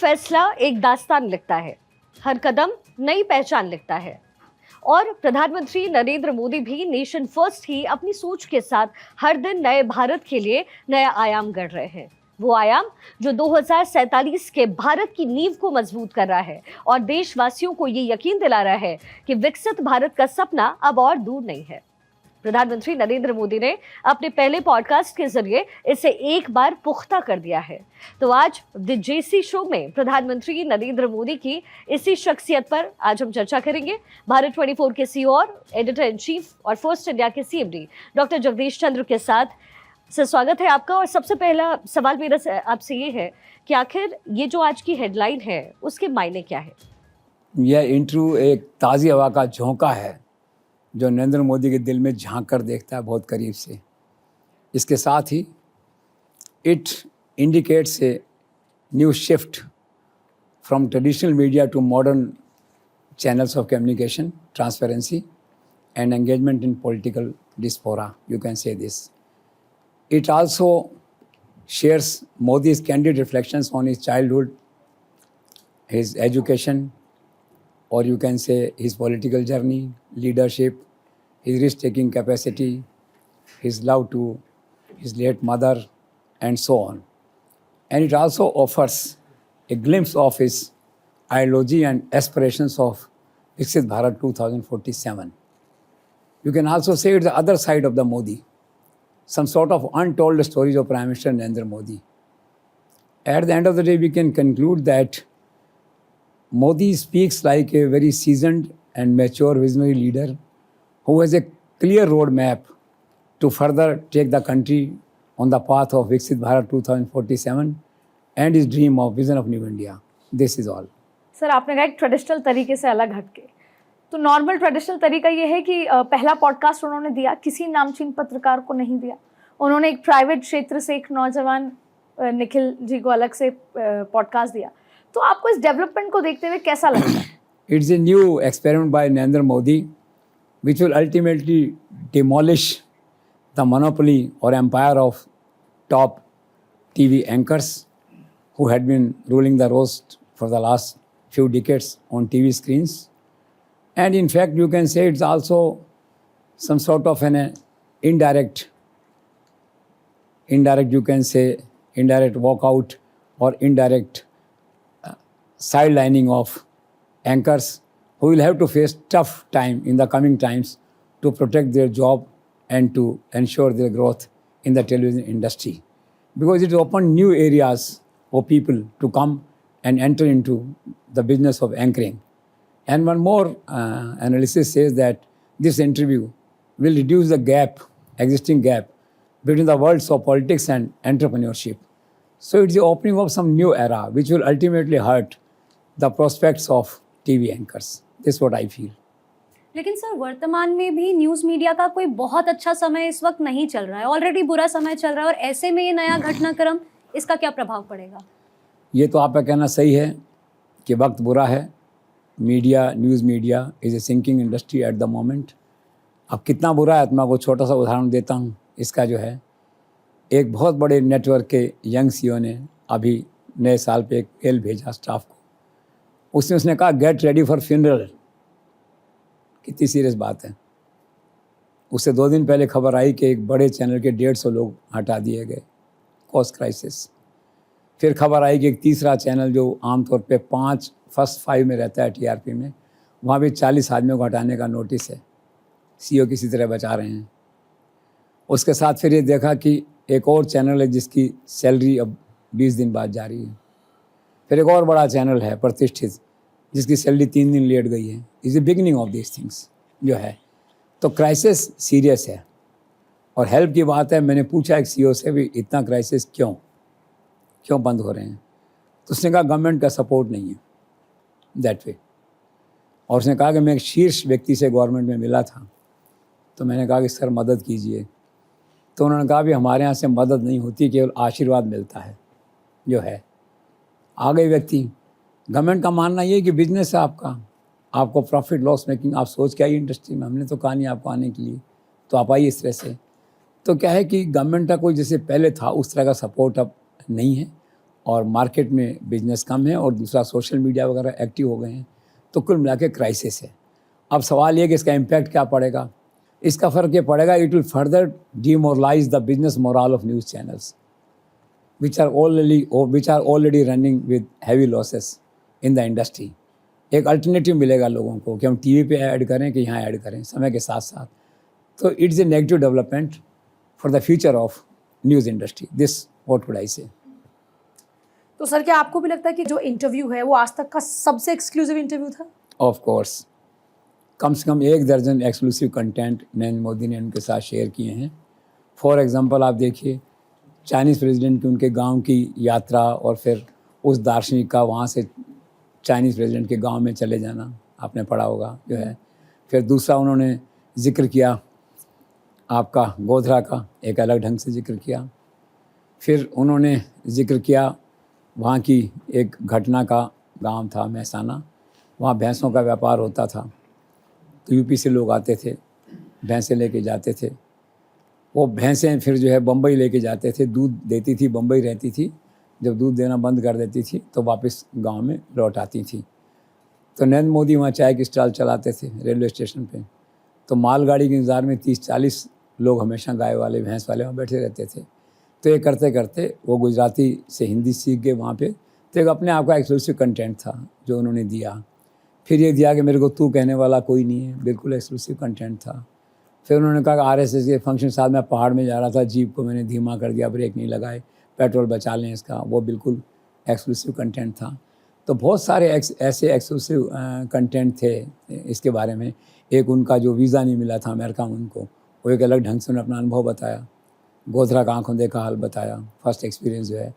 फैसला एक दास्तान लिखता है, हर कदम नई पहचान लिखता है। और प्रधानमंत्री नरेंद्र मोदी भी नेशन फर्स्ट ही अपनी सोच के साथ हर दिन नए भारत के लिए नया आयाम गढ़ रहे हैं। वो आयाम जो 2047 के भारत की नींव को मजबूत कर रहा है और देशवासियों को ये यकीन दिला रहा है कि विकसित भारत का सपना अब और दूर नहीं है। प्रधानमंत्री नरेंद्र मोदी ने अपने पहले पॉडकास्ट के जरिए इसे एक बार पुख्ता कर दिया है। तो आज द जेसी शो में प्रधानमंत्री नरेंद्र मोदी की इसी शख्सियत पर आज हम चर्चा करेंगे। भारत 24 के सीईओ और एडिटर इन चीफ और फर्स्ट इंडिया के सीएमडी डॉक्टर जगदीश चंद्र के साथ से स्वागत है आपका। और सबसे पहला सवाल मेरा आपसे ये है कि आखिर ये जो आज की हेडलाइन है उसके मायने क्या है? यह इंटरव्यू एक ताज़ी हवा का झोंका है जो नरेंद्र मोदी के दिल में झांक कर देखता है बहुत करीब से। इसके साथ ही it indicates a new shift from traditional media to modern channels of communication, transparency and engagement in political diaspora, you can say this. It also shares Modi's candid reflections on his childhood, his education, or you can say his political journey, leadership, his risk-taking capacity, his love to his late mother, and so on. And it also offers a glimpse of his ideology and aspirations of Viksit Bharat 2047. You can also say it's the other side of the Modi, some sort of untold stories of Prime Minister Narendra Modi. At the end of the day, we can conclude that Modi speaks like a very seasoned and mature visionary leader who has a clear roadmap to further take the country on the path of Viksit Bharat 2047 and his dream of vision of New India. This is all. Sir, आपने कहा एक traditional तरीके से अलग हटके, तो normal traditional तरीका ये है कि पहला पॉडकास्ट उन्होंने दिया किसी नामचीन पत्रकार को नहीं दिया। उन्होंने एक प्राइवेट क्षेत्र से एक नौजवान निखिल जी को अलग से पॉडकास्ट दिया। तो आपको इस डेवलपमेंट को देखते हुए कैसा लगता है? It's a new experiment by Narendra Modi which will ultimately demolish the monopoly or empire of top TV anchors who had been ruling the roast for the last few decades on TV screens. And in fact, you can say it's also some sort of an indirect, you can say, indirect walkout or indirect sidelining of anchors who will have to face tough time in the coming times to protect their job and to ensure their growth in the television industry. Because it opened new areas for people to come and enter into the business of anchoring. And one more analysis says that this interview will reduce the existing gap between the worlds of politics and entrepreneurship. So it's the opening of some new era which will ultimately hurt the prospects of TV anchors. This is what I feel. लेकिन sir, वर्तमान में भी news media का कोई बहुत अच्छा समय इस वक्त नहीं चल रहा है, ऑलरेडी बुरा समय चल रहा है, और ऐसे में ये नया घटनाक्रम, इसका क्या प्रभाव पड़ेगा? ये तो आपका कहना सही है कि वक्त बुरा है। Media, news media is a sinking industry at the moment. अब कितना बुरा है, तो मैं आपको छोटा सा उदाहरण देता हूँ। इसका जो है, एक बहुत बड़े नेटवर्क के यंग सीईओ ने अभी नए साल पे एक मेल भेजा स्टाफ को। उसने कहा गेट रेडी फॉर फ्यूनरल। कितनी सीरियस बात है। उससे 2 दिन पहले खबर आई कि एक बड़े चैनल के 150 लोग हटा दिए गए, कॉस्ट क्राइसिस। फिर खबर आई कि एक तीसरा चैनल जो आमतौर पे फर्स्ट 5 में रहता है टीआरपी में, वहाँ भी 40 आदमियों को हटाने का नोटिस है। सीईओ किसी तरह बचा रहे हैं। उसके साथ फिर ये देखा कि एक और चैनल है जिसकी सैलरी अब 20 दिन बाद जा रही है। फिर एक और बड़ा चैनल है प्रतिष्ठित जिसकी सैलरी 3 दिन लेट गई है। Is the beginning of this things जो है। तो क्राइसिस सीरियस है और हेल्प की बात है। मैंने पूछा एक सीईओ से भी इतना क्राइसिस क्यों बंद हो रहे हैं, तो उसने कहा गवर्नमेंट का सपोर्ट नहीं है दैट वे। और उसने कहा कि मैं एक शीर्ष व्यक्ति से गवर्नमेंट में मिला था, तो मैंने कहा कि सर मदद कीजिए। तो उन्होंने कहा भी हमारे यहाँ से मदद नहीं होती, केवल आशीर्वाद मिलता है जो है। आगे व्यक्ति, गवर्नमेंट का मानना ये है कि बिजनेस है आपको प्रॉफिट लॉस मेकिंग, आप सोच के आइए इंडस्ट्री में, हमने तो कहा नहीं आपको आने के लिए, तो आप आइए इस तरह से। तो क्या है कि गवर्नमेंट का कोई जैसे पहले था उस तरह का सपोर्ट अब नहीं है। और मार्केट में बिजनेस कम है और दूसरा सोशल मीडिया वगैरह एक्टिव हो गए हैं, तो कुल मिला के क्राइसिस है। अब सवाल ये कि इसका इम्पैक्ट क्या पड़ेगा। इसका फ़र्क ये पड़ेगा, it will further demoralise the business moral of news channels which are already running with heavy losses in the industry। एक अल्टरनेटिव मिलेगा लोगों को कि हम टीवी पे ऐड करें कि यहाँ ऐड करें समय के साथ साथ। तो it's a negative development for the future of news industry, this what would I से। तो सर क्या आपको भी लगता है कि जो इंटरव्यू है वो आज तक का सबसे एक्सक्लूसिव इंटरव्यू था? ऑफ कोर्स, कम से कम 1 दर्जन एक्सक्लूसिव कंटेंट नरेंद्र मोदी ने उनके साथ शेयर किए हैं। फॉर एग्जांपल आप देखिए, चाइनीज़ प्रेसिडेंट की उनके गांव की यात्रा और फिर उस दार्शनिक का वहाँ से चाइनीज़ प्रेसिडेंट के गांव में चले जाना, आपने पढ़ा होगा जो है। फिर दूसरा उन्होंने जिक्र किया आपका गोधरा का, एक अलग ढंग से जिक्र किया। फिर उन्होंने जिक्र किया वहाँ की एक घटना का, गांव था महसाना, वहाँ भैंसों का व्यापार होता था। तो यूपी से लोग आते थे, भैंसें लेके जाते थे। वो भैंसें फिर जो है बम्बई लेके जाते थे, दूध देती थी, बम्बई रहती थी। जब दूध देना बंद कर देती थी तो वापस गांव में लौट आती थी। तो नरेंद्र मोदी वहाँ चाय की स्टॉल चलाते थे रेलवे स्टेशन पे। तो मालगाड़ी के इंतज़ार में 30-40 लोग हमेशा गाय वाले भैंस वाले वहाँ बैठे रहते थे। तो ये करते करते वो गुजराती से हिंदी सीख गए वहाँ पे। तो एक अपने आप का एक्सक्लूसिव कंटेंट था जो उन्होंने दिया। फिर ये दिया कि मेरे को तू कहने वाला कोई नहीं है, बिल्कुल एक्सक्लूसिव कंटेंट था। फिर उन्होंने कहा कि आरएसएस के फंक्शन साथ मैं पहाड़ में जा रहा था, जीप को मैंने धीमा कर दिया, ब्रेक नहीं लगाए, पेट्रोल बचा लें इसका, वो बिल्कुल एक्सक्लूसिव कंटेंट था। तो बहुत सारे ऐसे एक्सक्लूसिव कंटेंट थे इसके बारे में। एक उनका जो वीज़ा नहीं मिला था अमेरिका में उनको, वो एक अलग ढंग से उन्होंने अपना अनुभव बताया। गोधरा का आंखों देखा हाल बताया, फर्स्ट एक्सपीरियंस जो है।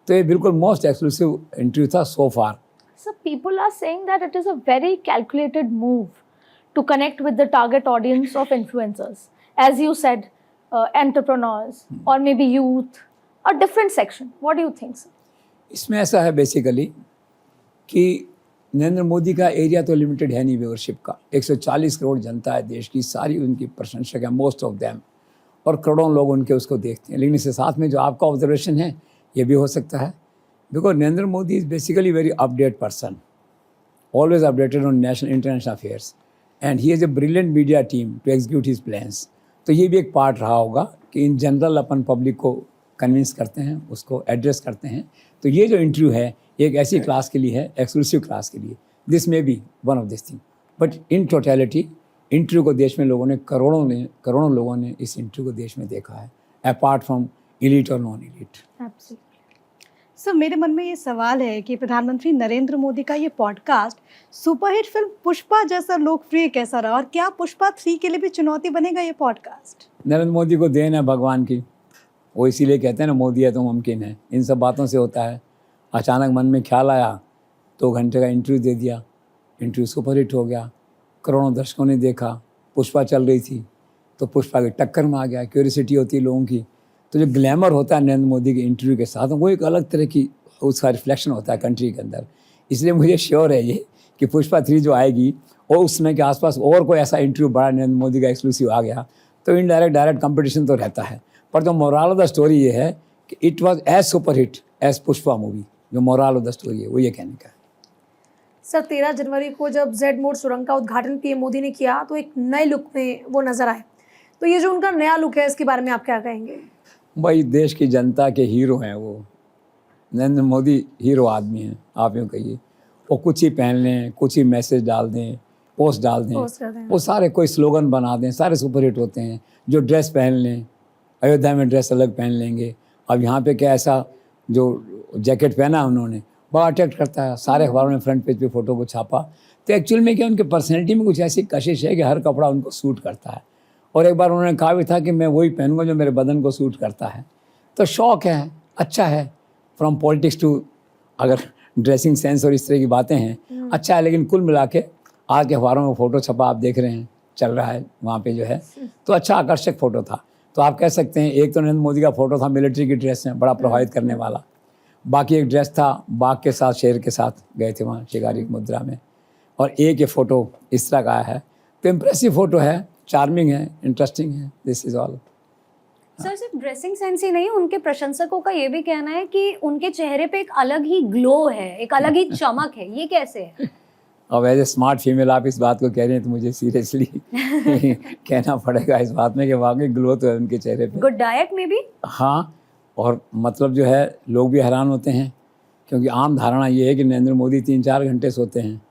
तो ये बिल्कुल मोस्ट एक्सक्लूसिव इंटरव्यू था सो फार। So people are saying that it is a very calculated move to connect with the target audience of influencers. As you said, entrepreneurs or maybe youth, a different section. What do you think, sir? इसमें ऐसा है basically कि नरेंद्र मोदी का area तो limited है नहीं viewership का। 140 करोड़ जनता है देश की, सारी उनकी प्रशंसक है, मोस्ट ऑफ देम, और करोड़ों लोग उनके उसको देखते हैं। लेकिन इसके साथ में जो आपका ऑब्जर्वेशन है ये भी हो सकता है, because Narendra Modi is basically very update person, always updated on national international affairs, and he is a brilliant media team to execute his plans. तो ये भी एक पार्ट रहा होगा कि इन जनरल अपन पब्लिक को कन्विंस करते हैं, उसको एड्रेस करते हैं। तो ये जो इंटरव्यू है एक ऐसी क्लास के लिए है, एक्सक्लूसिव क्लास के लिए। This may be one of this thing, but in totality interview को देश में लोगों ने करोड़ों लोगों ने इस इंटरव्यू को देश में देखा है, अपार्ट फ्रॉम एलीट और नॉन एलीट। सर मेरे मन में ये सवाल है कि प्रधानमंत्री नरेंद्र मोदी का ये पॉडकास्ट सुपरहिट फिल्म पुष्पा जैसा लोकप्रिय कैसा रहा, और क्या पुष्पा 3 के लिए भी चुनौती बनेगा ये पॉडकास्ट? नरेंद्र मोदी को देन है भगवान की, वो इसीलिए कहते हैं ना मोदी है तो मुमकिन है। इन सब बातों से होता है। अचानक मन में ख्याल आया, 2 घंटे का इंटरव्यू दे दिया, इंटरव्यू सुपरहिट हो गया, करोड़ों दर्शकों ने देखा। पुष्पा चल रही थी तो पुष्पा की टक्कर में आ गया। क्यूरियोसिटी होती है लोगों की, तो जो ग्लैमर होता है नरेंद्र मोदी के इंटरव्यू के साथ, वो एक अलग तरह की उसका रिफ्लेक्शन होता है कंट्री के अंदर। इसलिए मुझे श्योर है ये कि पुष्पा 3 जो आएगी और उस समय के आसपास और कोई ऐसा इंटरव्यू बड़ा नरेंद्र मोदी का एक्सक्लूसिव आ गया तो इनडायरेक्ट डायरेक्ट कंपटीशन तो रहता है। पर जो मोरल ऑफ द स्टोरी ये है कि it was as superhit as Pushpa movie. जो मोरल ऑफ द स्टोरी है वो ये कहने का है। सर 13 जनवरी को जब जेड मोड सुरंग का उद्घाटन पीएम मोदी ने किया तो एक नए लुक में वो नजर आए, तो ये जो उनका नया लुक है इसके बारे में आप क्या कहेंगे? भाई देश की जनता के हीरो हैं वो, नरेंद्र मोदी हीरो आदमी हैं, आप यूँ कहिए। वो कुछ ही पहन लें, कुछ ही मैसेज डाल दें, पोस्ट डाल दें, वो सारे कोई स्लोगन बना दें, सारे सुपरहिट होते हैं। जो ड्रेस पहन लें, अयोध्या में ड्रेस अलग पहन लेंगे, अब यहाँ पे क्या ऐसा जो जैकेट पहना उन्होंने बड़ा अट्रैक्ट करता है। सारे अखबारों ने फ्रंट पेज पे फ़ोटो को छापा। तो एक्चुअल में क्या उनके पर्सनैलिटी में कुछ ऐसी कशिश है कि हर कपड़ा उनको सूट करता है। और एक बार उन्होंने कहा भी था कि मैं वही पहनूंगा जो मेरे बदन को सूट करता है। तो शौक है, अच्छा है। फ्रॉम पॉलिटिक्स टू अगर ड्रेसिंग सेंस और इस तरह की बातें हैं, अच्छा है। लेकिन कुल मिला के आज के अखबारों में फ़ोटो छपा आप देख रहे हैं, चल रहा है वहाँ पे जो है, तो अच्छा आकर्षक फ़ोटो था। तो आप कह सकते हैं एक तो नरेंद्र मोदी का फ़ोटो था मिलिट्री की ड्रेस में, बड़ा प्रभावित करने वाला। बाकी एक ड्रेस था बाघ के साथ, शेर के साथ गए थे वहाँ शिकारी की मुद्रा में, और एक ये फ़ोटो इस तरह का है। तो इम्प्रेसिव फ़ोटो है, चार्मिंग है, इंटरेस्टिंग है। This is all. सर सिर्फ ड्रेसिंग सेंस ही नहीं, उनके प्रशंसकों का ये भी कहना है कि उनके चेहरे पे एक अलग ही ग्लो है, एक अलग ही चमक है। ये कैसे है? अब एज ए स्मार्ट फीमेल आप इस बात को कह रहे हैं तो मुझे सीरियसली कहना पड़ेगा इस बात में कि वाकई ग्लो तो है उनके चेहरे पे। गुड डाइट में भी? हाँ, और मतलब जो है लोग भी हैरान होते हैं क्योंकि आम धारणा ये है कि नरेंद्र मोदी 3-4 घंटे सोते हैं,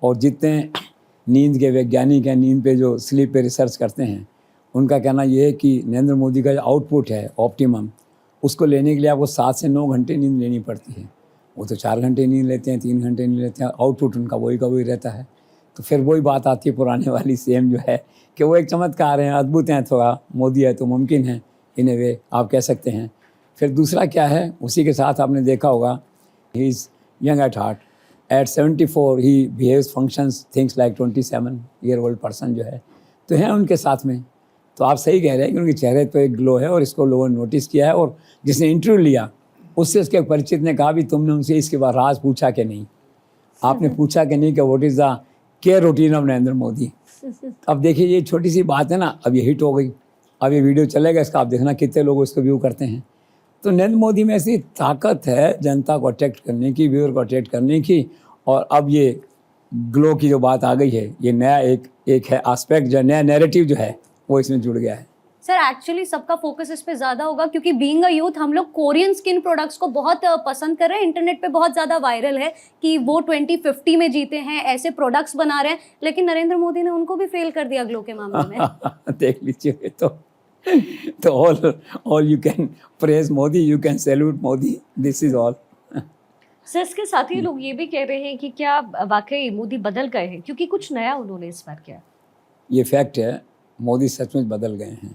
और जितने नींद के वैज्ञानिक हैं, नींद पे जो स्लीप पे रिसर्च करते हैं, उनका कहना ये है कि नरेंद्र मोदी का जो आउटपुट है ऑप्टिमम, उसको लेने के लिए आपको 7 से 9 घंटे नींद लेनी पड़ती है। वो तो 4 घंटे नींद लेते हैं, 3 घंटे नींद लेते हैं, आउटपुट उनका वही का वही रहता है। तो फिर वही बात आती है पुराने वाली सेम जो है कि वो एक चमत्कार हैं, अद्भुत हैं, थोड़ा मोदी है तो मुमकिन है इन ए वे आप कह सकते हैं। फिर दूसरा क्या है, उसी के साथ आपने देखा होगा he is young at heart, at 74 he behaves functions things like 27-year-old person जो है तो हैं उनके साथ में। तो आप सही कह रहे हैं कि उनके चेहरे पे एक ग्लो है और इसको लोगों ने नोटिस किया है। और जिसने इंटरव्यू लिया उससे उसके परिचित ने कहा भी तुमने उनसे इसके बाद राज पूछा कि नहीं, आपने पूछा कि नहीं कि what is the care routine of Narendra Modi. अब देखिए ये छोटी सी बात है ना, अब ये हिट हो गई, अब ये वीडियो चलेगा, इसका आप देखना कितने लोग इसको व्यू करते हैं। तो नरेंद्र मोदी में ऐसी ताकत है जनता को अट्रैक्ट करने की, व्यूअर को अट्रैक्ट करने की। और अब ये ग्लो की जो बात आ गई है, ये नया एक है एस्पेक्ट, जो नया नैरेटिव जो है वो इसमें जुड़ गया है। सर एक्चुअली सबका फोकस इस पे ज्यादा होगा क्योंकि बीइंग अ यूथ हम लोग कोरियन स्किन प्रोडक्ट्स को बहुत पसंद कर रहे हैं। इंटरनेट पे बहुत ज्यादा वायरल है कि वो 2050 में जीते हैं, ऐसे प्रोडक्ट्स बना रहे हैं, लेकिन नरेंद्र मोदी ने उनको भी फेल कर दिया ग्लो के मामले में। देख लीजिए, तो all you can praise Modi, you can salute Modi, this is all. Sir इसके साथ ही लोग ये भी कह रहे हैं कि क्या वाकई मोदी बदल गए हैं, क्योंकि कुछ नया उन्होंने इस बार किया। ये फैक्ट है, मोदी सचमुच बदल गए हैं।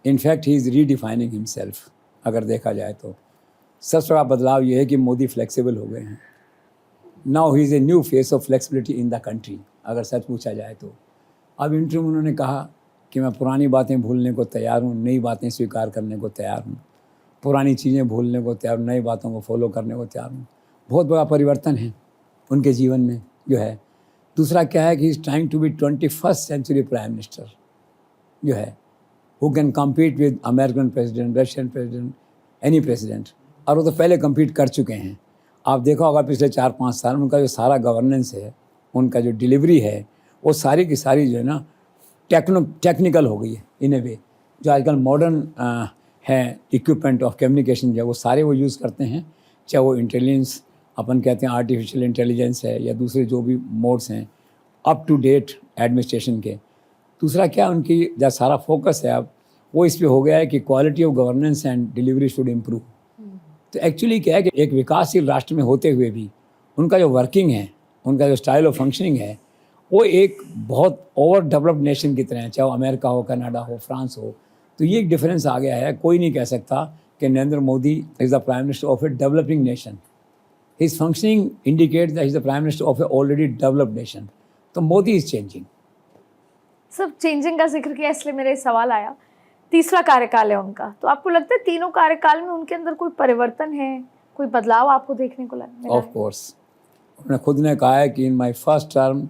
In fact he is redefining himself. अगर देखा जाए तो सबसे बड़ा बदलाव ये है कि मोदी फ्लेक्सिबल हो गए हैं। Now he is a new face of flexibility in the country. अगर सच पूछा जाए तो अब इंटरव्यू में उन्होंने कहा कि मैं पुरानी बातें भूलने को तैयार हूँ, नई बातें स्वीकार करने को तैयार हूँ, पुरानी चीज़ें भूलने को तैयार हूँ, नई बातों को फॉलो करने को तैयार हूँ। बहुत बड़ा परिवर्तन है उनके जीवन में जो है। दूसरा क्या है कि is trying to be 21st century prime minister जो है, who can compete with American president, Russian president, any president. और वो तो पहले कम्पीट कर चुके हैं। आप देखा होगा पिछले 4-5 साल में उनका जो सारा गवर्नेंस है, उनका जो डिलीवरी है, वो सारी की सारी जो है ना टेक्निकल हो गई है इन ए वे। जो आजकल मॉडर्न है इक्विपमेंट ऑफ कम्युनिकेशन जो वो सारे वो यूज़ करते हैं, चाहे वो इंटेलिजेंस अपन कहते हैं आर्टिफिशियल इंटेलिजेंस है या दूसरे जो भी मोड्स हैं, अप टू डेट एडमिनिस्ट्रेशन के। दूसरा क्या उनकी जो सारा फोकस है अब वो इस पे हो गया है कि quality of governance and delivery should improve. तो एक्चुअली क्या है कि एक विकासशील राष्ट्र में होते हुए भी उनका जो वर्किंग है, उनका जो स्टाइल ऑफ फंक्शनिंग है, वो एक बहुत ओवर डेवलप्ड नेशन की तरह है, चाहे वो अमेरिका हो, कनाडा हो, फ्रांस हो। तो ये एक डिफरेंस आ गया है। कोई नहीं कह सकता कि Narendra Modi is the prime minister of a developing nation. His functioning indicates that he is the prime minister of A already developed nation. तो मोदी इज चेंजिंग। सब चेंजिंग का जिक्र किया इसलिए मेरे सवाल आया, तीसरा कार्यकाल है उनका, तो आपको लगता है तीनों कार्यकाल में उनके अंदर कोई परिवर्तन है, कोई बदलाव आपको देखने को लगा? ऑफ कोर्स, उन्होंने खुद ने कहा है कि in my first term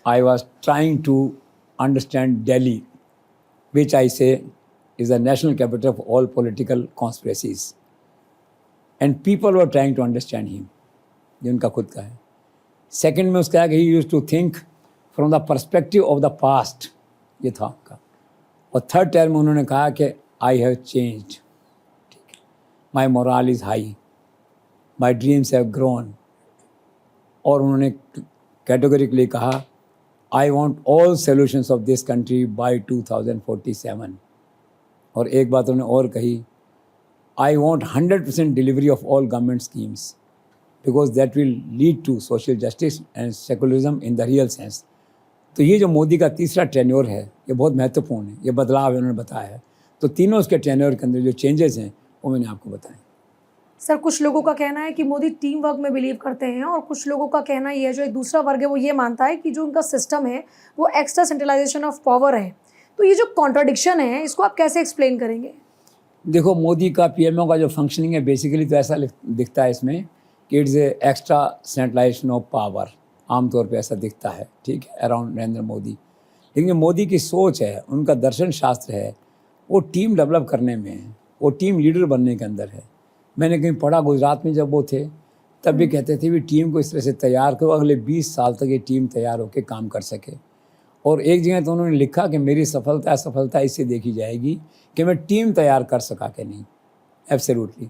I was trying to understand Delhi, which I say is the national capital of all political conspiracies, and people were trying to understand him. ये उनका खुद का है। सेकेंड में उसका है कि he used to think from the perspective of the past, ये था उनका। और थर्ड टर्म में उन्होंने कहा कि आई हैव चेंज्ड, ठीक है, my moral is high, my dreams have grown. और उन्होंने कैटेगोरिकली कहा I want all solutions of this country by 2047। और एक बात उन्होंने और कही, I want 100% delivery of all government schemes because that will lead to social justice and secularism in the real sense. तो ये जो मोदी का तीसरा टेन्योर है ये बहुत महत्वपूर्ण है, ये बदलाव है उन्होंने बताया है। तो तीनों उसके टेन्योर के अंदर जो चेंजेस हैं वो मैंने आपको बताए। सर कुछ लोगों का कहना है कि मोदी टीम वर्क में बिलीव करते हैं और कुछ लोगों का कहना ये है, जो एक दूसरा वर्ग है वो ये मानता है कि जो उनका सिस्टम है वो एक्स्ट्रा सेंट्रलाइजेशन ऑफ पावर है। तो ये जो कॉन्ट्राडिक्शन है इसको आप कैसे एक्सप्लेन करेंगे? देखो, मोदी का पीएमओ का जो फंक्शनिंग है बेसिकली तो ऐसा दिखता है इसमें कि it's a extra centralization of power, आमतौर पे ऐसा दिखता है, ठीक है, अराउंड नरेंद्र मोदी। लेकिन मोदी की सोच है, उनका दर्शन शास्त्र है, वो टीम डेवलप करने में है, वो टीम लीडर बनने के अंदर है। मैंने कहीं पढ़ा, गुजरात में जब वो थे तब भी कहते थे भी टीम को इस तरह से तैयार करो अगले 20 साल तक ये टीम तैयार होकर काम कर सके। और एक जगह तो उन्होंने लिखा कि मेरी सफलता असफलता इससे देखी जाएगी कि मैं टीम तैयार कर सका कि नहीं। एब्सोल्युटली।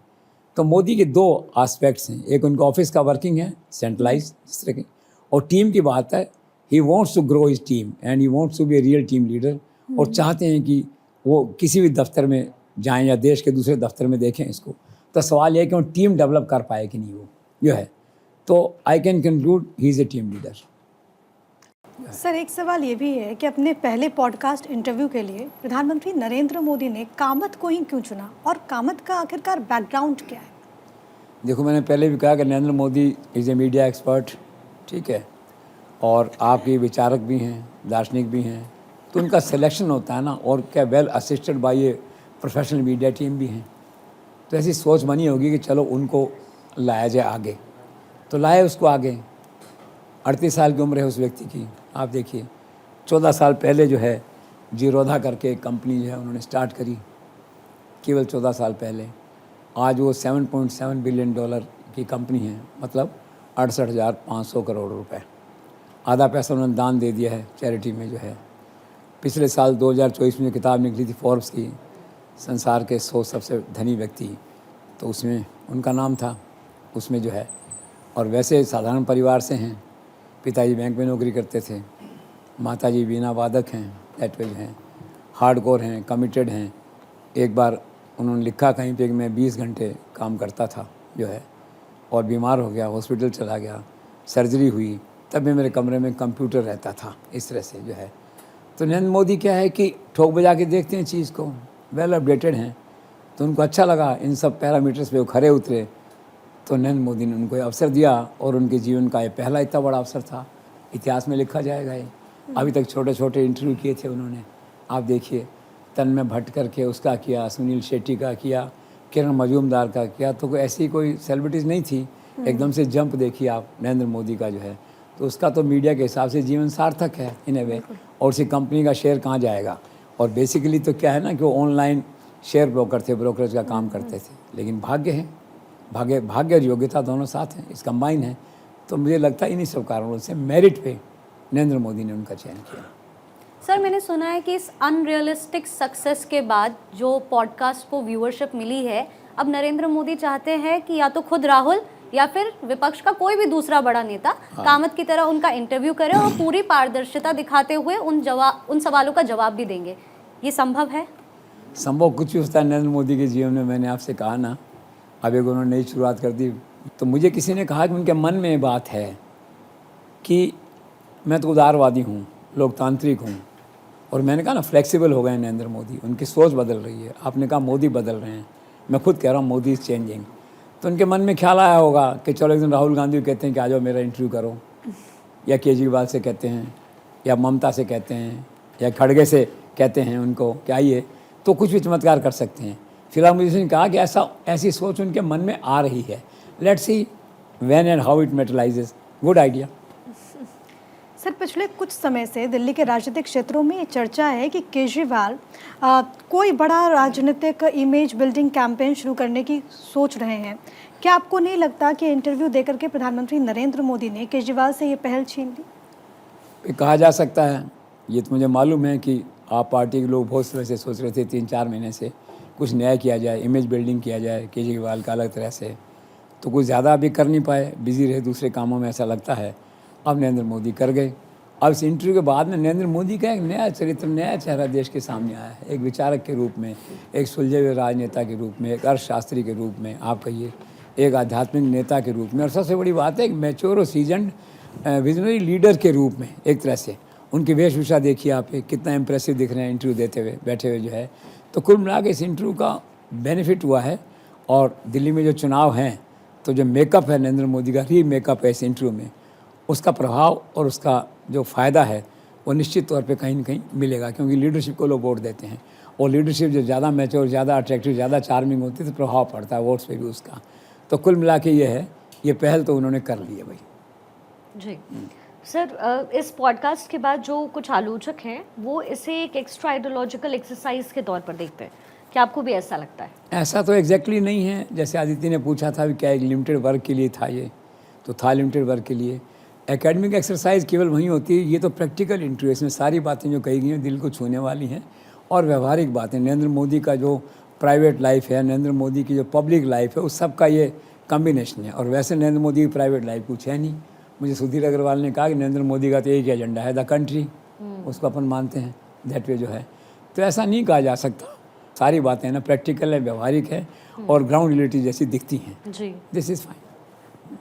तो मोदी के दो एस्पेक्ट्स हैं, एक उनका ऑफिस का वर्किंग है सेंट्रलाइज जिस तरह की, और टीम की बात है। He wants to grow his team and he wants to be a real team leader, और चाहते हैं कि वो किसी भी दफ्तर में जाएं या देश के दूसरे दफ्तर में देखें इसको। तो सवाल यह है कि वो टीम डेवलप कर पाए कि नहीं, वो जो है। तो I can conclude he is A team leader. Sir, एक सवाल ये भी है कि अपने पहले पॉडकास्ट इंटरव्यू के लिए प्रधानमंत्री नरेंद्र मोदी ने कामत को ही क्यों चुना, और कामत का आखिरकार बैकग्राउंड क्या है? देखो, मैंने पहले भी कहा कि Narendra Modi is A media expert, ठीक है, और आपके विचारक भी हैं, दार्शनिक भी हैं, तो उनका सिलेक्शन होता है ना, और क्या well assisted by a professional media team भी हैं। तो ऐसी सोच बनी होगी कि चलो उनको लाया जाए आगे, तो लाए उसको आगे। 38 साल की उम्र है उस व्यक्ति की। आप देखिए 14 साल पहले जो है जीरोधा करके एक कंपनी जो है उन्होंने स्टार्ट करी, केवल 14 साल पहले। आज वो $7.7 बिलियन की कंपनी है, मतलब 68,500 करोड़ रुपए। आधा पैसा उन्होंने दान दे दिया है चैरिटी में जो है। पिछले साल 2024 में जो किताब निकली थी फोर्ब्स की, संसार के 100 सबसे धनी व्यक्ति, तो उसमें उनका नाम था उसमें जो है। और वैसे साधारण परिवार से हैं, पिताजी बैंक में नौकरी करते थे, माताजी वीणा वादक हैं, लैंग्वेज हैं, हार्डकोर हैं, कमिटेड हैं। एक बार उन्होंने लिखा कहीं पे कि मैं 20 घंटे काम करता था जो है, और बीमार हो गया, हॉस्पिटल चला गया, सर्जरी हुई, तब भी मेरे कमरे में कंप्यूटर रहता था, इस तरह से जो है। तो नरेंद्र मोदी क्या है कि ठोक बजा के देखते हैं चीज़ को, वेल अपडेटेड हैं, तो उनको अच्छा लगा इन सब पैरामीटर्स पे वो खरे उतरे। तो नरेंद्र मोदी ने उनको अवसर दिया, और उनके जीवन का ये पहला इतना बड़ा अवसर था, इतिहास में लिखा जाएगा ये। अभी तक छोटे छोटे इंटरव्यू किए थे उन्होंने, आप देखिए, तन्मय भट्ट करके उसका किया, सुनील शेट्टी का किया, किरण मजूमदार का किया, तो कोई ऐसी कोई सेलिब्रिटीज़ नहीं थी। एकदम से जंप देखिए आप नरेंद्र मोदी का जो है, तो उसका तो मीडिया के हिसाब से जीवन सार्थक है इन ए वे। और उसी कंपनी का शेयर कहाँ जाएगा। और बेसिकली तो क्या है ना कि वो ऑनलाइन शेयर ब्रोकर थे, ब्रोकरेज का काम करते थे, लेकिन भाग्य है, भाग्य और योग्यता दोनों साथ हैं, इस कंबाइन है। तो मुझे लगता है इन्हीं सब कारणों से मेरिट पे नरेंद्र मोदी ने उनका चयन किया। सर, मैंने सुना है कि इस अनरियलिस्टिक सक्सेस के बाद जो पॉडकास्ट को व्यूअरशिप मिली है, अब नरेंद्र मोदी चाहते हैं कि या तो खुद राहुल या फिर विपक्ष का कोई भी दूसरा बड़ा नेता कामत की तरह उनका इंटरव्यू करे और पूरी पारदर्शिता दिखाते हुए उन सवालों का जवाब भी देंगे। ये संभव है? संभव कुछ भी होता है नरेंद्र मोदी के जीवन में। मैंने आपसे कहा ना, अब एक उन्होंने नई शुरुआत कर दी, तो मुझे किसी ने कहा कि उनके मन में ये बात है कि मैं तो उदारवादी हूँ, लोकतांत्रिक हूँ, और मैंने कहा ना फ्लेक्सिबल हो गए नरेंद्र मोदी, उनकी सोच बदल रही है। आपने कहा मोदी बदल रहे हैं, मैं खुद कह रहा हूँ मोदी इज़ चेंजिंग। तो उनके मन में ख्याल आया होगा कि चलो एक दिन राहुल गांधी कहते हैं कि आ जाओ मेरा इंटरव्यू करो, या केजरीवाल से कहते हैं, या ममता से कहते हैं, या खड़गे से कहते हैं उनको कि आइए, तो कुछ भी चमत्कार कर सकते हैं। फिलहाल मुझे कहा कि ऐसी सोच उनके मन में आ रही है। Let's see when and how it materialises. Good idea. Sir, पिछले कुछ समय से दिल्ली के राजनीतिक क्षेत्रों में ये चर्चा है कि केजरीवाल कोई बड़ा राजनीतिक इमेज बिल्डिंग कैंपेन शुरू करने की सोच रहे हैं। क्या आपको नहीं लगता कि इंटरव्यू देकर के प्रधानमंत्री नरेंद्र मोदी ने केजरीवाल से ये पहल छीन ली? कहा जा सकता है। ये तो मुझे मालूम है कि आप पार्टी के लोग बहुत तरह से सोच रहे थे 3-4 महीने से कुछ नया किया जाए, इमेज बिल्डिंग किया जाए केजरीवाल का अलग तरह से, तो कुछ ज़्यादा अभी कर नहीं पाए, बिजी रहे दूसरे कामों में, ऐसा लगता है। अब नरेंद्र मोदी कर गए। अब इस इंटरव्यू के बाद में नरेंद्र मोदी का एक नया चरित्र, नया चेहरा देश के सामने आया है, एक विचारक के रूप में, एक सुलझे हुए राजनेता के रूप में, एक अर्थशास्त्री के रूप में, आप कहिए एक आध्यात्मिक नेता के रूप में, और सबसे बड़ी बात है एक मैच्योर और सीजन्ड विजनरी लीडर के रूप में। एक तरह से उनकी वेशभूषा देखिए आप, कितना इंप्रेसिव दिख रहे हैं इंटरव्यू देते हुए, बैठे हुए जो है। तो कुल मिला के इस इंटरव्यू का बेनिफिट हुआ है। और दिल्ली में जो चुनाव हैं, तो जो मेकअप है नरेंद्र मोदी का, री मेकअप है इस इंटरव्यू में, उसका प्रभाव और उसका जो फ़ायदा है वो निश्चित तौर पे कहीं न कहीं मिलेगा, क्योंकि लीडरशिप को लोग वोट देते हैं, और लीडरशिप जो ज़्यादा मैच्योर, ज़्यादा अट्रैक्टिव, ज़्यादा चार्मिंग होती है, तो प्रभाव पड़ता है वोट्स पे भी उसका। तो कुल मिला के ये है, ये पहल तो उन्होंने कर ली है भाई। जी। सर इस पॉडकास्ट के बाद जो कुछ आलोचक हैं वो इसे एक एक्स्ट्रा आइडियोलॉजिकल एक्सरसाइज के तौर पर देखते हैं, क्या आपको भी ऐसा लगता है? ऐसा तो एग्जैक्टली नहीं है। जैसे आदित्य ने पूछा था कि क्या एक लिमिटेड वर्ग के लिए था, ये तो था लिमिटेड वर्ग के लिए। एकेडमिक एक्सरसाइज केवल वहीं होती है, ये तो प्रैक्टिकल इंटरव्यू, इसमें सारी बातें जो कही गई हैं दिल को छूने वाली हैं और व्यवहारिक बातें। नरेंद्र मोदी का जो प्राइवेट लाइफ है, नरेंद्र मोदी की जो पब्लिक लाइफ है, उस सब का ये कम्बिनेशन है। और वैसे नरेंद्र मोदी की प्राइवेट लाइफ कुछ है नहीं। मुझे सुधीर अग्रवाल ने कहा कि नरेंद्र मोदी का तो एक ही एजेंडा है, द कंट्री, उसको अपन मानते हैं, दैट वे जो है। तो ऐसा नहीं कहा जा सकता। सारी बातें ना प्रैक्टिकल है, व्यवहारिक है और ग्राउंड रियलिटी जैसी दिखती हैं। जी दिस इज़ फाइन।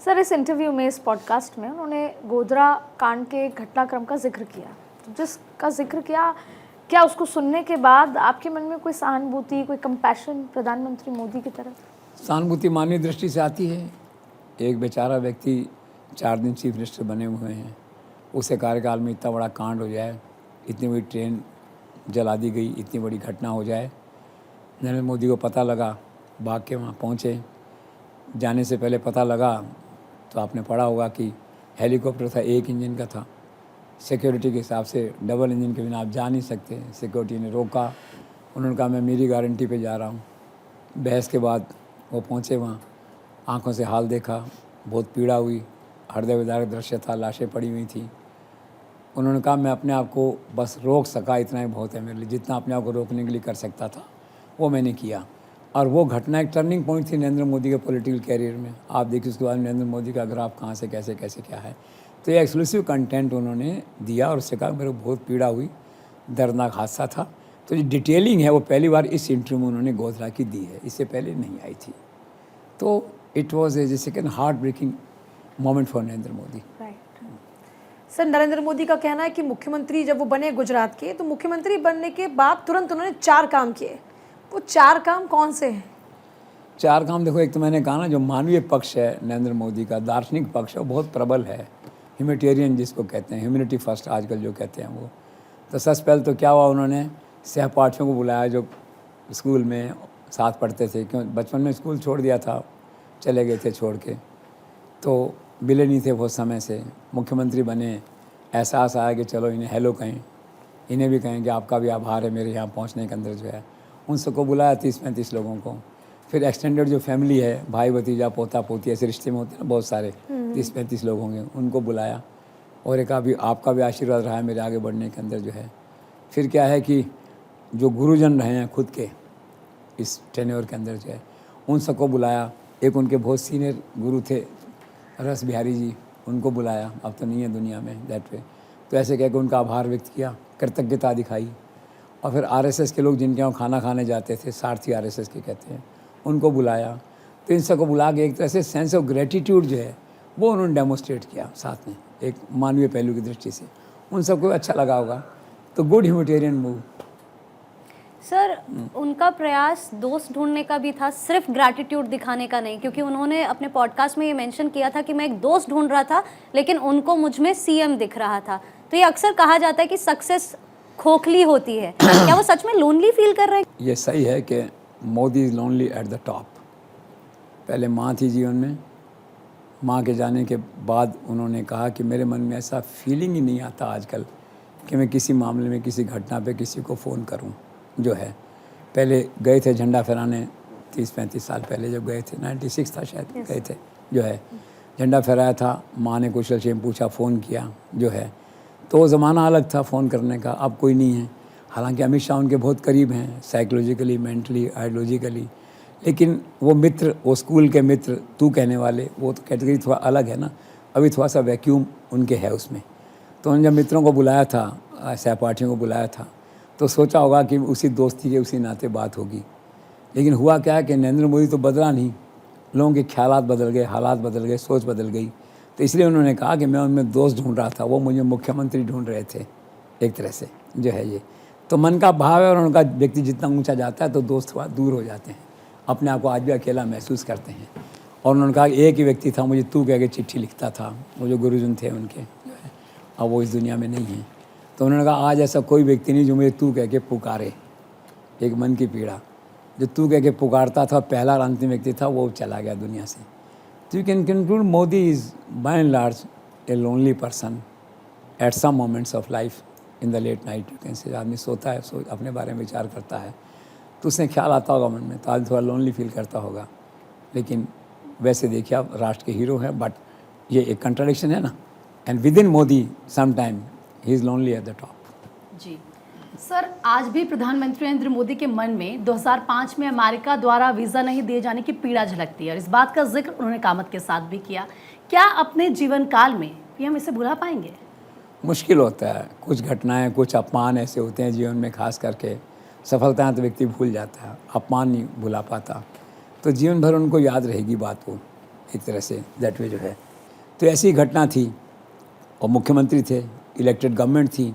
सर इस इंटरव्यू में, इस पॉडकास्ट में उन्होंने गोधरा कांड के घटनाक्रम का जिक्र किया, तो जिसका जिक्र किया, क्या उसको सुनने के बाद आपके मन में कोई सहानुभूति, कोई कंपैशन प्रधानमंत्री मोदी की तरफ? सहानुभूति मानवीय दृष्टि से आती है। एक बेचारा व्यक्ति 4 दिन चीफ मिनिस्टर बने हुए हैं, उसे कार्यकाल में इतना बड़ा कांड हो जाए, इतनी बड़ी ट्रेन जला दी गई, इतनी बड़ी घटना हो जाए। नरेंद्र मोदी को पता लगा, भाग के वहाँ पहुँचे। जाने से पहले पता लगा तो आपने पढ़ा होगा कि हेलीकॉप्टर था, 1 इंजन का था। सिक्योरिटी के हिसाब से डबल इंजन के बिना आप जा नहीं सकते। सिक्योरिटी ने रोका, उन्होंने कहा मैं मेरी गारंटी पे जा रहा हूँ। बहस के बाद वो पहुँचे वहाँ, आंखों से हाल देखा, बहुत पीड़ा हुई, हृदय विदारक दृश्य था, लाशें पड़ी हुई थी। उन्होंने कहा मैं अपने आप को बस रोक सका, इतना ही बहुत है मेरे लिए। जितना अपने आप को रोकने के लिए कर सकता था वो मैंने किया। और वो घटना एक टर्निंग पॉइंट थी नरेंद्र मोदी के पॉलिटिकल कैरियर में। आप देखिए उसके बाद नरेंद्र मोदी का ग्राफ कहाँ से कैसे कैसे क्या है। तो ये एक्सक्लूसिव कंटेंट उन्होंने दिया और उससे कहा मेरे को बहुत पीड़ा हुई, दर्दनाक हादसा था। तो जो डिटेलिंग है वो पहली बार इस इंटरव्यू में उन्होंने गोधरा की दी है, इससे पहले नहीं आई थी। तो इट वॉज ए जैसे कि heart breaking moment for Narendra Modi. Sir Narendra Modi का कहना है कि मुख्यमंत्री जब वो बने गुजरात के, तो मुख्यमंत्री बनने के बाद तुरंत उन्होंने 4 काम किए। वो 4 काम कौन से हैं? 4 काम देखो, एक तो मैंने कहा ना, जो मानवीय पक्ष है नरेंद्र मोदी का, दार्शनिक पक्ष है, वो बहुत प्रबल है। ह्यूमैनिटेरियन जिसको कहते हैं, ह्यूमैनिटी फर्स्ट आजकल जो कहते हैं वो। तो सबसे पहले तो क्या हुआ, उन्होंने सहपाठियों को बुलाया जो स्कूल में साथ पढ़ते थे। क्यों बचपन में स्कूल छोड़ दिया था, चले गए थे छोड़ के, तो मिले नहीं थे बहुत समय से। मुख्यमंत्री बने, एहसास आया कि चलो इन्हें हेलो कहें, इन्हें भी कहें कि आपका भी आभार है मेरे यहाँ पहुँचने के अंदर जो है। उन सबको बुलाया 30-35 लोगों को। फिर एक्सटेंडेड जो फैमिली है, भाई भतीजा पोता पोती, ऐसे रिश्ते में होते हैं ना बहुत सारे, 30-35 लोग होंगे, उनको बुलाया और एक अभी आपका भी आशीर्वाद रहा है मेरे आगे बढ़ने के अंदर जो है। फिर क्या है कि जो गुरुजन रहे हैं खुद के इस टेन्योर के अंदर जो है, उन सबको बुलाया। एक उनके बहुत सीनियर गुरु थे रस बिहारी जी, उनको बुलाया, अब तो नहीं है दुनिया में, दैट वे। तो ऐसे कह के उनका आभार व्यक्त किया, कृतज्ञता दिखाई। और फिर आरएसएस के लोग जिनके यहाँ खाना खाने जाते थे, सारथी आरएसएस के कहते हैं, उनको बुलाया। तो इन सबको बुला के एक तरह से सेंस ऑफ ग्रेटिट्यूड जो है वो उन्होंने डेमोस्ट्रेट किया साथ में, एक मानवीय पहलू की दृष्टि से। उन सबको अच्छा लगा होगा। तो गुड ह्यूमैनिटेरियन मूव। सर उनका प्रयास दोस्त ढूंढने का भी था, सिर्फ ग्रैटिट्यूड दिखाने का नहीं, क्योंकि उन्होंने अपने पॉडकास्ट में ये मेंशन किया था कि मैं एक दोस्त ढूंढ रहा था लेकिन उनको मुझ में सीएम दिख रहा था। तो ये अक्सर कहा जाता है कि सक्सेस खोखली होती है, क्या वो सच में लोनली फील कर रहे हैं? ये सही है कि Modi is lonely at the top. पहले माँ थी जीवन में, माँ के जाने के बाद उन्होंने कहा कि मेरे मन में ऐसा फीलिंग ही नहीं आता आजकल कि मैं किसी मामले में, किसी घटना पे किसी को फ़ोन करूं जो है। पहले गए थे झंडा फहराने 30-35 साल पहले, जब गए थे 96 था शायद, गए थे जो है, झंडा फहराया था। माँ ने कुशल क्षेम पूछा, फ़ोन किया जो है। तो ज़माना अलग था फ़ोन करने का, अब कोई नहीं है। हालांकि अमित शाह उनके बहुत करीब हैं, साइकोलॉजिकली, मेंटली, आइडियोलॉजिकली। लेकिन वो मित्र, वो स्कूल के मित्र, तू कहने वाले, वो तो कैटेगरी थोड़ा अलग है ना, अभी थोड़ा सा वैक्यूम उनके है उसमें। तो उन जब मित्रों को बुलाया था, सहपाठियों को बुलाया था, तो सोचा होगा कि उसी दोस्ती के उसी नाते बात होगी। लेकिन हुआ क्या कि नरेंद्र मोदी तो बदला नहीं, लोगों के ख्यालात बदल गए, हालात बदल गए, सोच बदल गई। तो इसलिए उन्होंने कहा कि मैं उनमें दोस्त ढूंढ रहा था, वो मुझे मुख्यमंत्री ढूंढ रहे थे एक तरह से जो है। ये तो मन का भाव है, और उनका व्यक्ति जितना ऊंचा जाता है तो दोस्त थोड़ा दूर हो जाते हैं, अपने आप को आज भी अकेला महसूस करते हैं। और उन्होंने कहा एक ही व्यक्ति था मुझे तू कह के चिट्ठी लिखता था, वो जो गुरुजन थे उनके जो है, अब वो इस दुनिया में नहीं है। तो उन्होंने कहा आज ऐसा कोई व्यक्ति नहीं जो मुझे तू कह के पुकारे। एक मन की पीड़ा, जो तू कह के पुकारता था, पहला और अंतिम व्यक्ति था, वो चला गया दुनिया से। तो you can conclude Modi is by and large a lonely person at some moments of life in the late night, you can say, आदमी सोता है, अपने बारे में विचार करता है तो उसने ख्याल आता होगा मन में, तो आज थोड़ा लोनली फील करता होगा। लेकिन वैसे देखिए आप राष्ट्र के हीरो हैं, बट ये एक कंट्राडिक्शन है ना, and within Modi some time he is lonely at the top. जी सर, आज भी प्रधानमंत्री नरेंद्र मोदी के मन में 2005 में अमेरिका द्वारा वीज़ा नहीं दिए जाने की पीड़ा झलकती है और इस बात का जिक्र उन्होंने कामत के साथ भी किया। क्या अपने जीवन काल में पीएम इसे भुला पाएंगे? मुश्किल होता है, कुछ घटनाएं, कुछ अपमान ऐसे होते हैं जीवन में, खास करके सफलताएं तो व्यक्ति भूल जाता है, अपमान नहीं भुला पाता, तो जीवन भर उनको याद रहेगी बात वो, एक तरह से दैट वे जो है। तो ऐसी घटना थी और मुख्यमंत्री थे, इलेक्टेड गवर्नमेंट थी,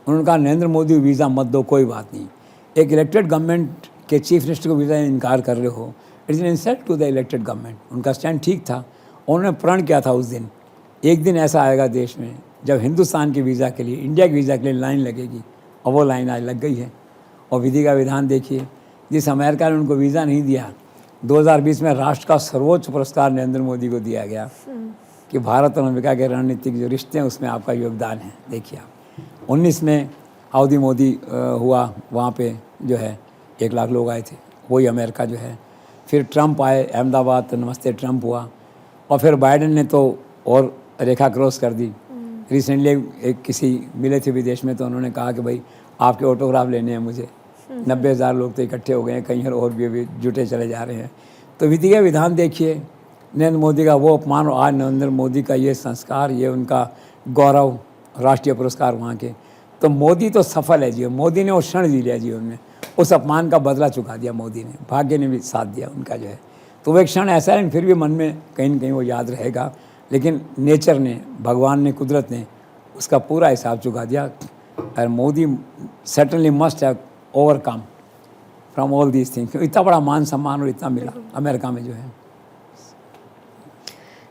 उन्होंने कहा नरेंद्र मोदी वीज़ा मत दो, कोई बात नहीं। एक इलेक्टेड गवर्नमेंट के चीफ मिनिस्टर को वीज़ा इनकार कर रहे हो, it is an insult to the elected government. उनका स्टैंड ठीक था, उन्होंने प्रण किया था उस दिन, एक दिन ऐसा आएगा देश में जब हिंदुस्तान के वीज़ा के लिए, इंडिया के वीज़ा के लिए लाइन लगेगी, और वो लाइन आज लग गई है। और विधि का विधान देखिए, जिस अमेरिका ने उनको वीज़ा नहीं दिया, 2020 में राष्ट्र का सर्वोच्च पुरस्कार नरेंद्र मोदी को दिया गया कि भारत और अमेरिका के रणनीतिक जो रिश्ते हैं उसमें आपका योगदान है। देखिए आप 19 में हाउडी मोदी हुआ, वहाँ पे जो है 1 लाख लोग आए थे, वही अमेरिका जो है। फिर ट्रंप आए अहमदाबाद, तो नमस्ते ट्रंप हुआ, और फिर बाइडेन ने तो और रेखा क्रॉस कर दी। रिसेंटली एक किसी मिले थे विदेश में, तो उन्होंने कहा कि भाई आपके ऑटोग्राफ लेने हैं मुझे। 90,000 लोग तो इकट्ठे हो गए हैं, कहीं और भी अभी जुटे चले जा रहे हैं। तो विधि का विधान देखिए, नरेंद्र मोदी का वो अपमान, और आज नरेंद्र मोदी का ये संस्कार, ये उनका गौरव, राष्ट्रीय पुरस्कार वहाँ के। तो मोदी तो सफल है जीवन, मोदी ने वो क्षण जी लिया जीवन में, उस अपमान का बदला चुका दिया मोदी ने, भाग्य ने भी साथ दिया उनका जो है। तो वो एक क्षण ऐसा है, फिर भी मन में कहीं न कहीं वो याद रहेगा। लेकिन नेचर ने, भगवान ने, कुदरत ने उसका पूरा हिसाब चुका दिया। और Modi certainly must have overcome from all these things. इतना बड़ा मान सम्मान और इतना मिला अमेरिका में जो है।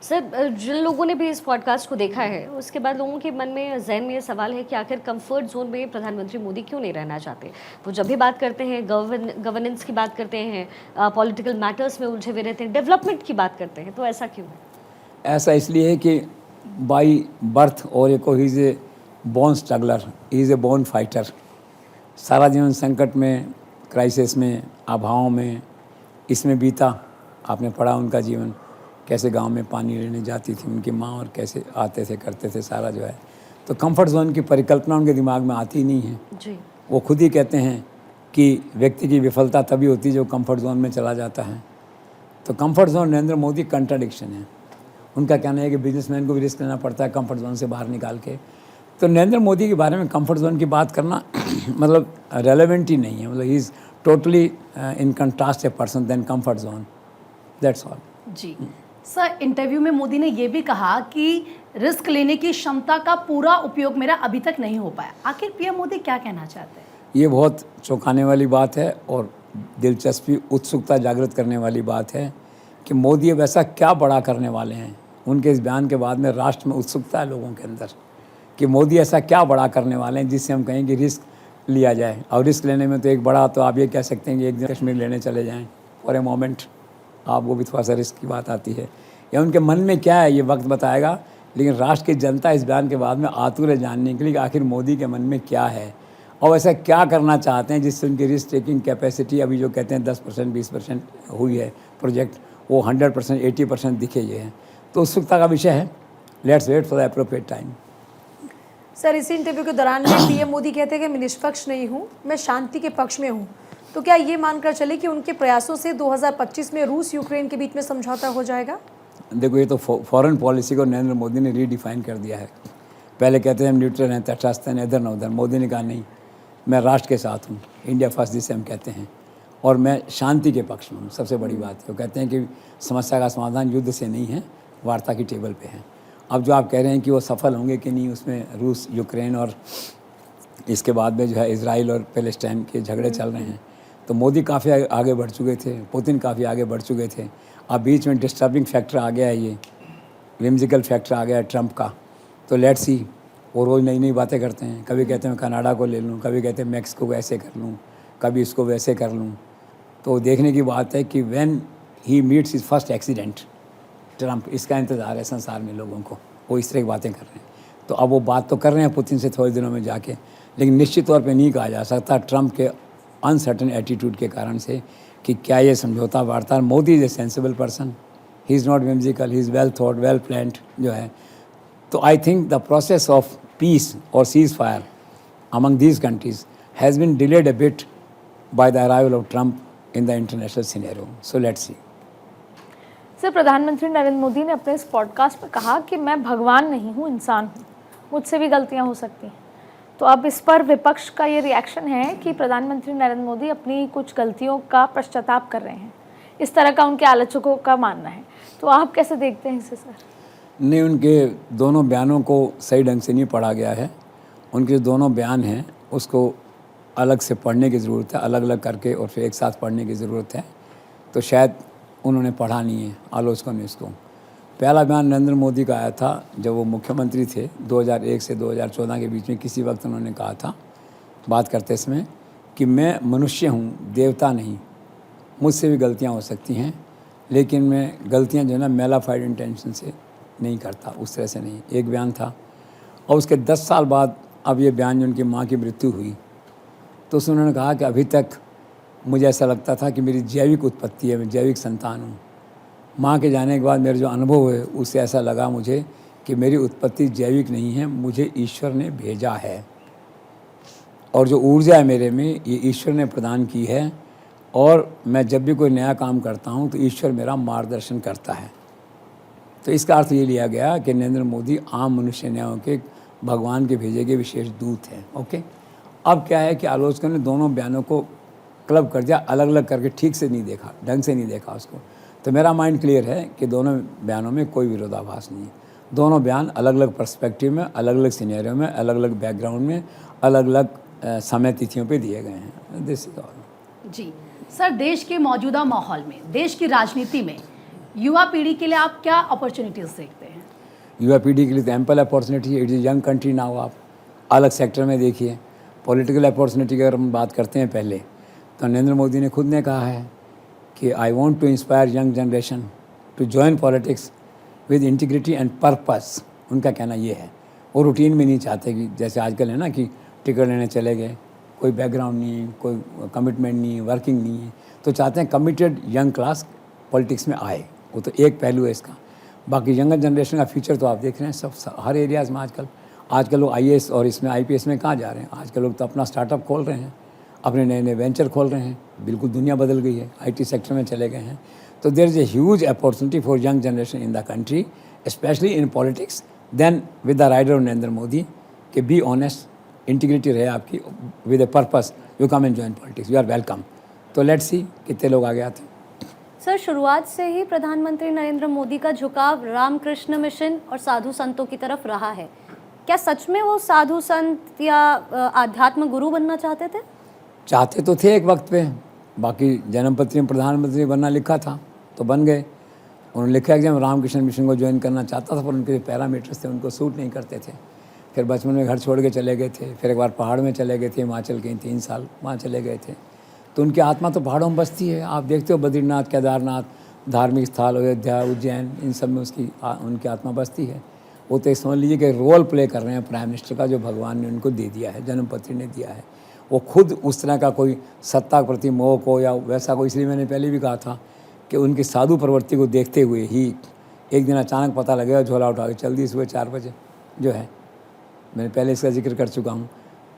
सर, जिन लोगों ने भी इस पॉडकास्ट को देखा है, उसके बाद लोगों के मन में, जहन में ये सवाल है कि आखिर कंफर्ट जोन में प्रधानमंत्री मोदी क्यों नहीं रहना चाहते। वो जब भी बात करते हैं, गवर्नेंस की बात करते हैं, पॉलिटिकल मैटर्स में उलझे हुए रहते हैं, डेवलपमेंट की बात करते हैं, तो ऐसा क्यों है? ऐसा इसलिए है कि बाई बर्थ और एक ही is A born struggler, he is A born fighter. सारा जीवन संकट में, क्राइसिस में, अभावों में, इसमें बीता। आपने पढ़ा उनका जीवन, कैसे गांव में पानी लेने जाती थी उनकी माँ, और कैसे आते थे, करते थे सारा जो है। तो कंफर्ट जोन की परिकल्पना उनके दिमाग में आती नहीं है जी। वो खुद ही कहते हैं कि व्यक्ति की विफलता तभी होती है जो कंफर्ट जोन में चला जाता है। तो comfort zone Narendra Modi contradiction है। उनका कहना है कि बिजनेसमैन को भी रिस्क लेना पड़ता है कंफर्ट जोन से बाहर निकाल के। तो नरेंद्र मोदी के बारे में कंफर्ट जोन की बात करना मतलब रेलेवेंट ही नहीं है। मतलब he is totally in contrast a person then comfort zone, that's all. जी सर, इंटरव्यू में मोदी ने ये भी कहा कि रिस्क लेने की क्षमता का पूरा उपयोग मेरा अभी तक नहीं हो पाया। आखिर पीएम मोदी क्या कहना चाहते हैं? ये बहुत चौंकाने वाली बात है और दिलचस्पी, उत्सुकता जागृत करने वाली बात है कि मोदी अब ऐसा क्या बड़ा करने वाले हैं। उनके इस बयान के बाद में राष्ट्र में उत्सुकता है लोगों के अंदर कि मोदी ऐसा क्या बड़ा करने वाले हैं जिससे हम कहें कि रिस्क लिया जाए। और रिस्क लेने में तो एक बड़ा, तो आप ये कह सकते हैं कि एक दिन कश्मीर लेने चले जाएं फॉर ए मोमेंट, आप वो भी थोड़ा सा रिस्क की बात आती है। या उनके मन में क्या है ये वक्त बताएगा। लेकिन राष्ट्र की जनता इस बयान के बाद में आतुर है जानने के लिए कि आखिर मोदी के मन में क्या है और ऐसा क्या करना चाहते हैं जिससे उनकी रिस्क टेकिंग कैपेसिटी अभी जो कहते हैं 10% 20% हुई है प्रोजेक्ट, वो 100% 80% दिखे ये है। तो उत्सुकता का विषय है। Let's wait for the appropriate time. Sir, इसी इंटरव्यू के दौरान में पीएम मोदी कहते हैं कि मैं निष्पक्ष नहीं हूँ, मैं शांति के पक्ष में हूँ। तो क्या ये मानकर चले कि उनके प्रयासों से 2025 में रूस यूक्रेन के बीच में समझौता हो जाएगा? देखो, ये तो फॉरेन पॉलिसी को नरेंद्र मोदी ने रीडिफाइन कर दिया है। पहले कहते हैं हम न्यूट्रल हैं, तटस्थ हैं, इधर न उधर। मोदी ने कहा नहीं, मैं राष्ट्र के साथ हूँ, इंडिया फर्स्ट जिसे हम कहते हैं, और मैं शांति के पक्ष में हूँ। सबसे बड़ी बात है, वो कहते हैं कि समस्या का समाधान युद्ध से नहीं है, वार्ता की टेबल पे है। अब जो आप कह रहे हैं कि वो सफल होंगे कि नहीं, उसमें रूस यूक्रेन और इसके बाद में जो है इजराइल और पैलेस्टाइन के झगड़े चल रहे हैं। तो मोदी काफ़ी आगे बढ़ चुके थे, पुतिन काफ़ी आगे बढ़ चुके थे। अब बीच में डिस्टर्बिंग फैक्टर आ गया है, ये विम्सिकल फैक्टर आ गया है ट्रंप का। तो लेट्स सी, वो रोज़ नई नई बातें करते हैं। कभी कहते हैं कनाडा को ले लूँ, कभी कहते हैं मैक्सिको को ऐसे कर लूँ, कभी इसको वैसे कर लूँ। तो देखने की बात है कि when he meets his first accident Trump, इसका इंतज़ार है संसार में लोगों को। वो इस तरह की बातें कर रहे हैं। तो अब वो बात तो कर रहे हैं पुतिन से थोड़े दिनों में जाके, लेकिन निश्चित तौर पे नहीं कहा जा सकता ट्रंप के अनसर्टन एटीट्यूड के कारण से कि क्या ये समझौता वार्ता। Modi is a sensible person, he is not whimsical, he is well thought, well planned जो है। तो I think the process of peace और ceasefire among these countries has been delayed a bit by the arrival of Trump in the international scenario. So let's see. Sir, प्रधानमंत्री नरेंद्र मोदी ने अपने इस podcast में कहा कि मैं भगवान नहीं हूँ, इंसान हूँ, मुझसे भी गलतियाँ हो सकती हैं। तो अब इस पर विपक्ष का ये रिएक्शन है कि प्रधानमंत्री नरेंद्र मोदी अपनी कुछ गलतियों का पश्चाताप कर रहे हैं, इस तरह का उनके आलोचकों का मानना है। तो आप कैसे देखते हैं इसे सर? नहीं, उनके दोनों बयानों को सही ढंग से नहीं पढ़ा गया है। उनके जो दोनों बयान हैं उसको अलग से पढ़ने की ज़रूरत है, अलग अलग करके और फिर एक साथ पढ़ने की ज़रूरत है। तो शायद उन्होंने पढ़ा नहीं है आलोचकों ने इसको। पहला बयान नरेंद्र मोदी का आया था जब वो मुख्यमंत्री थे 2001 से 2014 के बीच में। किसी वक्त उन्होंने कहा था बात करते समय कि मैं मनुष्य हूँ, देवता नहीं, मुझसे भी गलतियाँ हो सकती हैं, लेकिन मैं गलतियाँ जो है ना मेलाफाइड इंटेंशन से नहीं करता, उस तरह से नहीं। एक बयान था। और उसके 10 साल बाद अब ये बयान जो उनकी माँ की मृत्यु हुई तो उसमें उन्होंने कहा कि अभी तक मुझे ऐसा लगता था कि मेरी जैविक उत्पत्ति है, मैं जैविक संतान हूँ। माँ के जाने के बाद मेरा जो अनुभव है उससे ऐसा लगा मुझे कि मेरी उत्पत्ति जैविक नहीं है, मुझे ईश्वर ने भेजा है और जो ऊर्जा है मेरे में ये ईश्वर ने प्रदान की है। और मैं जब भी कोई नया काम करता हूँ तो ईश्वर मेरा मार्गदर्शन करता है। तो इसका अर्थ ये लिया गया कि नरेंद्र मोदी आम मनुष्य न होकर भगवान के भेजे गए विशेष दूत हैं। ओके, अब क्या है कि आलोचकों ने दोनों बयानों को क्लब कर दिया, अलग अलग करके ठीक से नहीं देखा, ढंग से नहीं देखा उसको। तो मेरा माइंड क्लियर है कि दोनों बयानों में कोई विरोधाभास नहीं है। दोनों बयान अलग अलग पर्सपेक्टिव में, अलग अलग सिनेरियो में, अलग अलग बैकग्राउंड में, अलग अलग समय तिथियों पे दिए गए हैं। This is all. जी सर, देश के मौजूदा माहौल में, देश की राजनीति में युवा पीढ़ी के लिए आप क्या अपॉर्चुनिटीज देखते हैं? युवा पीढ़ी के लिए तो एम्पल अपॉर्चुनिटी है। It is young country now. आप अलग सेक्टर में देखिए, पॉलिटिकल अपॉर्चुनिटी की अगर हम बात करते हैं पहले, तो नरेंद्र मोदी ने खुद ने कहा है कि I want to inspire young generation to join politics with integrity and purpose. उनका कहना ये है। वो रूटीन में नहीं चाहते कि जैसे आजकल है ना कि टिकट लेने चले गए, कोई बैकग्राउंड नहीं है, कोई कमिटमेंट नहीं है, वर्किंग नहीं है। तो चाहते हैं कमिटेड यंग क्लास पॉलिटिक्स में आए। वो तो एक पहलू है इसका। बाकी यंगर जनरेशन का फ्यूचर तो आप देख रहे हैं सब हर एरियाज़ में आजकल लोग IAS और इसमें IPS में कहाँ जा रहे हैं। आजकल लोग तो अपना स्टार्टअप खोल रहे हैं, अपने नए नए वेंचर खोल रहे हैं। बिल्कुल दुनिया बदल गई है, IT सेक्टर में चले गए हैं। तो there is a huge opportunity for young generation in the country, specially in politics. Then with the rider of Narendra Modi कि बी ऑनेस्ट, इंटीग्रिटी रहे आपकी, with a purpose you come and join politics, you are welcome. तो let's see कितने लोग आगे आते हैं। Sir, शुरुआत से ही प्रधानमंत्री नरेंद्र मोदी का झुकाव रामकृष्ण मिशन और साधु संतों की तरफ रहा है। क्या सच में वो साधु संत या आध्यात्म गुरु बनना चाहते थे? चाहते तो थे एक वक्त पे। बाकी जन्मपत्री में प्रधानमंत्री बनना लिखा था तो बन गए। उन्होंने लिखा है कि मैं रामकृष्ण मिशन को ज्वाइन करना चाहता था, पर उनके जो पैरामीटर्स थे उनको सूट नहीं करते थे। फिर बचपन में घर छोड़ के चले गए थे। फिर एक बार पहाड़ में चले गए थे, हिमाचल के 3 साल वहाँ चले गए थे। तो उनकी आत्मा तो पहाड़ों में बसती है। आप देखते हो बद्रीनाथ, केदारनाथ, धार्मिक स्थल, अयोध्या, उज्जैन, इन सब में उनकी आत्मा बसती है। वो तो समझ लीजिए कि रोल प्ले कर रहे हैं प्राइम मिनिस्टर का, जो भगवान ने उनको दे दिया है, जन्मपत्री ने दिया है। वो खुद उस तरह का कोई सत्ता के प्रति मोह को या वैसा कोई, इसलिए मैंने पहले भी कहा था कि उनकी साधु प्रवृत्ति को देखते हुए ही एक दिन अचानक पता लगेगा, झोला उठा के चल दी सुबह 4 बजे जो है। मैंने पहले इसका जिक्र कर चुका हूँ।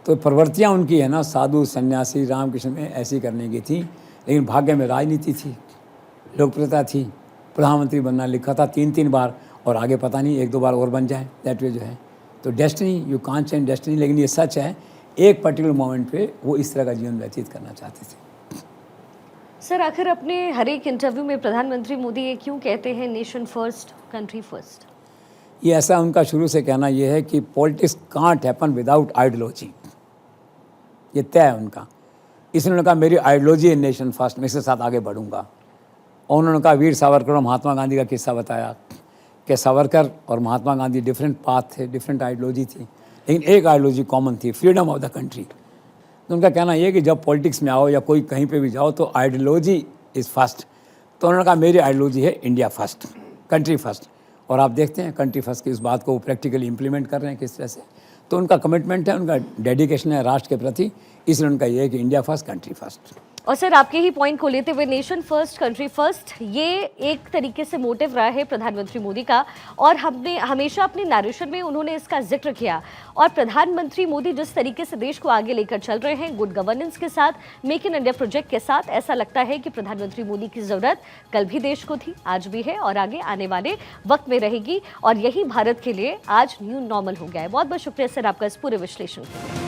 तो प्रवृत्तियाँ उनकी है ना, साधु सन्यासी रामकृष्ण में ऐसी करने की थी। लेकिन भाग्य में राजनीति थी, लोकप्रियता थी, प्रधानमंत्री बनना लिखा था 3 बार, और आगे पता नहीं 1-2 बार और बन जाए, दैट वे जो है। तो destiny, you can't change destiny. लेकिन ये सच है, एक पर्टिकुलर मोमेंट पे वो इस तरह का जीवन व्यतीत करना चाहते थे। सर, आखिर अपने हर एक इंटरव्यू में प्रधानमंत्री मोदी ये क्यों कहते हैं नेशन फर्स्ट, कंट्री फर्स्ट? ये ऐसा उनका शुरू से कहना ये है कि politics can't happen without ideology. ये तय है उनका। इसलिए कहा मेरी आइडियोलॉजी है नेशन फर्स्ट, मैं इसके साथ आगे बढ़ूंगा। और उन्होंने कहा वीर सावरकर और महात्मा गांधी का किस्सा बताया कि सावरकर और महात्मा गांधी डिफरेंट पाथ थे, डिफरेंट आइडियोलॉजी थी, लेकिन एक आइडियोलॉजी कॉमन थी, फ्रीडम ऑफ द कंट्री। तो उनका कहना यह कि जब पॉलिटिक्स में आओ या कोई कहीं पे भी जाओ तो आइडियोलॉजी इज़ फर्स्ट। तो उन्होंने कहा मेरी आइडियोलॉजी है इंडिया फर्स्ट, कंट्री फर्स्ट। और आप देखते हैं कंट्री फर्स्ट की इस बात को प्रैक्टिकली इम्प्लीमेंट कर रहे हैं किस तरह से। तो उनका कमिटमेंट है, उनका डेडिकेशन है राष्ट्र के प्रति, इसलिए उनका ये है कि इंडिया फर्स्ट कंट्री फर्स्ट। और सर आपके ही पॉइंट को लेते हुए नेशन फर्स्ट कंट्री फर्स्ट ये एक तरीके से मोटिव रहा है प्रधानमंत्री मोदी का, और हमने हमेशा अपने नैरेशन में उन्होंने इसका जिक्र किया। और प्रधानमंत्री मोदी जिस तरीके से देश को आगे लेकर चल रहे हैं गुड गवर्नेंस के साथ, मेक इन इंडिया प्रोजेक्ट के साथ, ऐसा लगता है कि प्रधानमंत्री मोदी की ज़रूरत कल भी देश को थी, आज भी है और आगे आने वाले वक्त में रहेगी। और यही भारत के लिए आज न्यू नॉर्मल हो गया है। बहुत बहुत शुक्रिया सर आपका इस पूरे विश्लेषण के लिए।